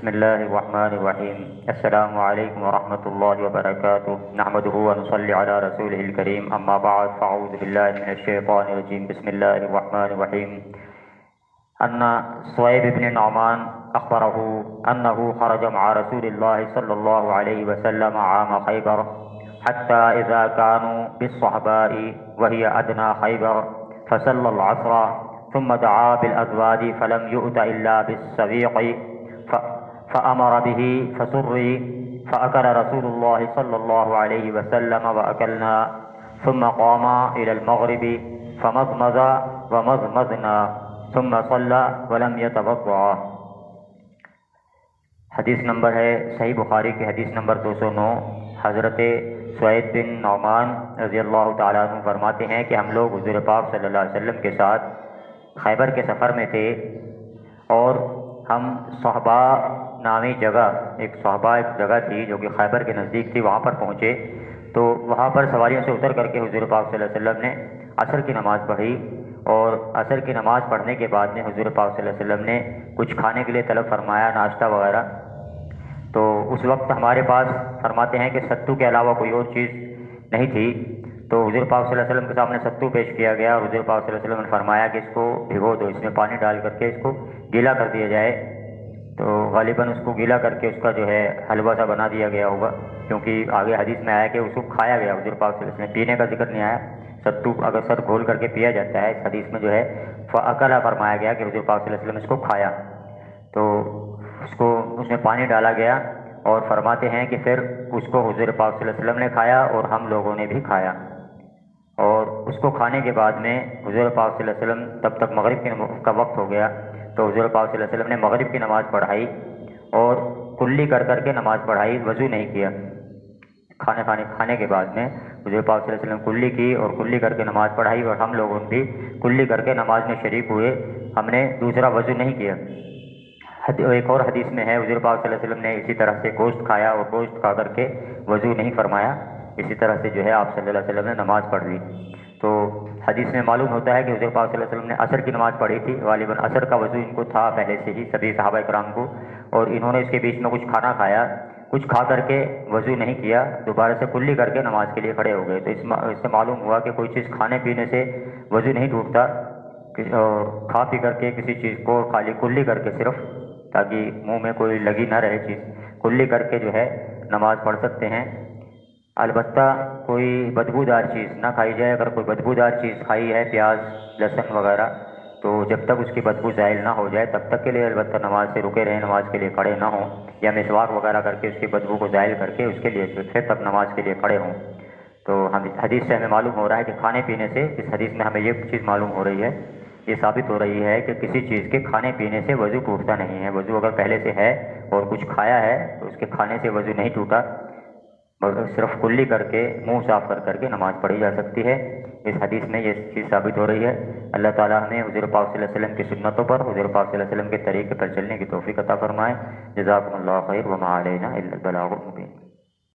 بسم الله الرحمن الرحيم. السلام عليكم ورحمة الله وبركاته. نحمده ونصلي على رسوله الكريم. أما بعد فأعوذ بالله من الشيطان الرجيم. بسم الله الرحمن الرحيم. أن صهيب بن نعمان أخبره أنه خرج مع رسول الله صلى الله عليه وسلم عام خيبر حتى إذا كانوا بالصحباء وهي أدنى خيبر فصلى العصر ثم دعا بالأزواج فلم يؤت إلا بالسبيق فأمر به فسري فأكل رسول الله صلى الله عليه وسلم وأكلنا ثم قام إلى المغرب فمضمض ومضمضنا ثم صلى ولم يتوضأ. حدیث نمبر ہے صحیح بخاری کی حدیث نمبر 209. حضرت صہیب بن نعمان رضی اللہ تعالیٰ عنہ فرماتے ہیں کہ ہم لوگ حضور پاک صلی اللہ علیہ وسلم کے ساتھ خیبر کے سفر میں تھے اور ہم صحبا نامی جگہ ایک جگہ تھی جو کہ خیبر کے نزدیک تھی، وہاں پر پہنچے تو وہاں پر سواریوں سے اتر کر کے حضور پاک صلی اللہ علیہ وسلم نے عصر کی نماز پڑھی، اور عصر کی نماز پڑھنے کے بعد میں حضور پاک صلی اللہ علیہ وسلم نے کچھ کھانے کے لیے طلب فرمایا، ناشتہ وغیرہ. تو اس وقت ہمارے پاس فرماتے ہیں کہ ستو کے علاوہ کوئی اور چیز نہیں تھی، تو حضور پاک صلی اللہ علیہ وسلم کے سامنے ستو پیش کیا گیا اور حضور پاک صلی اللہ علیہ وسلم نے فرمایا کہ اس کو بھگو دو، اس میں پانی ڈال کر کے اس کو گیلا کر دیا جائے. تو غالباً اس کو گیلا کر کے اس کا جو ہے حلوہ سا بنا دیا گیا ہوگا، کیونکہ آگے حدیث میں آیا کہ اس کو کھایا گیا. حضور پاک صلی اللہ علیہ وسلم پینے کا ذکر نہیں آیا، ستو اگر سر گھول کر کے پیا جاتا ہے، اس حدیث میں جو ہے فَأَكَلَ فرمایا گیا کہ حضور پاک صلی اللہ علیہ وسلم نے اس کو کھایا. تو اس میں پانی ڈالا گیا اور فرماتے ہیں کہ پھر اس کو حضور پاک صلی اللہ علیہ وسلم نے کھایا اور ہم لوگوں نے بھی کھایا. اور اس کو کھانے کے بعد میں حضور پاک صلی اللہ علیہ وسلم تب تک مغرب کا وقت ہو گیا، تو حضور پاک صلی اللہ علیہ وسلم نے مغرب کی نماز پڑھائی اور کلی کر کے نماز پڑھائی، وضو نہیں کیا. کھانے کے بعد میں حضور پاک صلی اللہ علیہ وسلم کلی کی اور کلی کر کے نماز پڑھائی، اور ہم لوگوں نے بھی کلی کر کے نماز میں شریک ہوئے، ہم نے دوسرا وضو نہیں کیا. ایک اور حدیث میں ہے حضور پاک صلی اللہ علیہ وسلم نے اسی طرح سے گوشت کھایا اور گوشت کھا کر کے وضو نہیں فرمایا، اسی طرح سے جو ہے آپ صلی اللہ علیہ وسلم نے نماز پڑھ لی. تو حدیث میں معلوم ہوتا ہے کہ حضور پاک صلی اللہ علیہ وسلم نے عصر کی نماز پڑھی تھی، غالباً عصر کا وضو ان کو تھا پہلے سے ہی سبھی صحابہ کرام کو، اور انہوں نے اس کے بیچ میں کچھ کھانا کھایا، کچھ کھا کر کے وضو نہیں کیا، دوبارہ سے کلی کر کے نماز کے لیے کھڑے ہو گئے. تو اس سے معلوم ہوا کہ کوئی چیز کھانے پینے سے وضو نہیں ٹوٹتا، اور کھا پی کر کے کسی چیز کو خالی کلی کر کے صرف تاکہ منہ میں کوئی لگی نہ رہے چیز، کلی کر کے جو ہے نماز پڑھ سکتے ہیں. البتہ کوئی بدبودار چیز نہ کھائی جائے. اگر کوئی بدبودار چیز کھائی ہے، پیاز لہسن وغیرہ، تو جب تک اس کی بدبو زائل نہ ہو جائے تب تک کے لیے البتہ نماز سے رکے رہیں، نماز کے لیے کھڑے نہ ہوں، یا مسواک وغیرہ کر کے اس کی بدبو کو زائل کر کے اس کے لیے پھر تب نماز کے لیے کھڑے ہوں. تو حدیث سے ہمیں معلوم ہو رہا ہے کہ کھانے پینے سے، اس حدیث میں ہمیں یہ چیز معلوم ہو رہی ہے، یہ ثابت ہو رہی ہے کہ کسی چیز کے کھانے پینے سے وضو ٹوٹتا نہیں ہے. وضو اگر پہلے سے ہے اور کچھ کھایا ہے تو اس کے کھانے سے وضو نہیں ٹوٹا، صرف کلی کر کے منہ صاف کر کے نماز پڑھی جا سکتی ہے. اس حدیث میں یہ چیز ثابت ہو رہی ہے. اللہ تعالیٰ ہمیں حضور پاک صلی اللہ علیہ وسلم کی سنتوں پر، حضور پاک صلی اللہ علیہ وسلم کے طریقے پر چلنے کی توفیق عطا فرمائے. جزاکم اللہ خیر وما علینا الا البلاغ المبین.